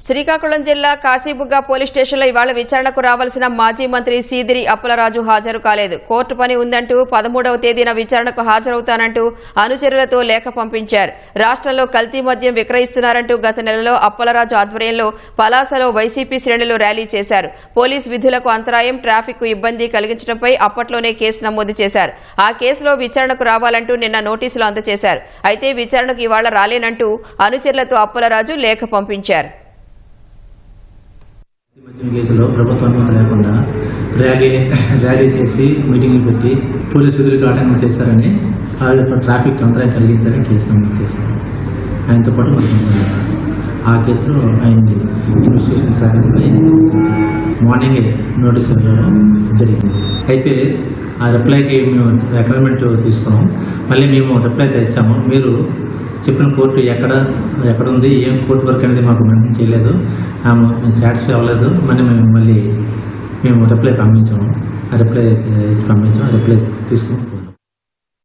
శ్రీకాకుళం జిల్లా కాశీబుగ్గ పోలీస్ స్టేషన్లో ఇవాళ విచారణకు రావాల్సిన మాజీ మంత్రి సీదిరి అప్పలరాజు హాజరు కాలేదు. కోర్టు పని ఉందంటూ 13వ తేదీన విచారణకు హాజరవుతానంటూ అనుచరులతో లేఖ పంపించారు. రాష్ట్రంలో కల్తీ మద్యం విక్రయిస్తున్నారంటూ గత నెలలో అప్పలరాజు ఆధ్వర్యంలో పలాసలో వైసీపీ శ్రేణులు ర్యాలీ చేశారు. పోలీస్ విధులకు అంతరాయం, ట్రాఫిక్ ఇబ్బంది కలిగించడంపై అప్పట్లోనే కేసు నమోదు చేశారు. ఆ కేసులో విచారణకు రావాలంటూ నిన్న నోటీసులు అందజేశారు. అయితే విచారణకు ఇవాళ రాలేనంటూ అనుచరులతో అప్పలరాజు లేఖ పంపించారు. మద్యం కేసులో ప్రభుత్వ అనుమతి లేకుండా ర్యాలీ చేసి మీటింగ్లు పెట్టి పోలీసు విధులకు ఆటంకం చేశారని ట్రాఫిక్ అంతరాయం కలిగించారని కేసు నమోదు చేశారు. ఆయనతో పాటు మరి ఆ కేసులో ఆయన్ని ఇన్వెస్టిగేషన్ సాగించి మార్నింగే నోటీస్ ఇవ్వడం జరిగింది. అయితే ఆ రిప్లైకి మేము రిక్వైర్మెంట్ తీసుకున్నాం. మళ్ళీ మేము రిప్లై తెచ్చాము. మీరు చెప్పిన కోర్టు ఎక్కడ ఉంది, ఏం కోర్టు వర్క్ అనేది మాకు మెన్షన్ చేయలేదు, సాటిస్ఫై అవ్వలేదు. మళ్ళీ మేము రిప్లై పంపించాము. ఆ రిప్లై తీసుకుని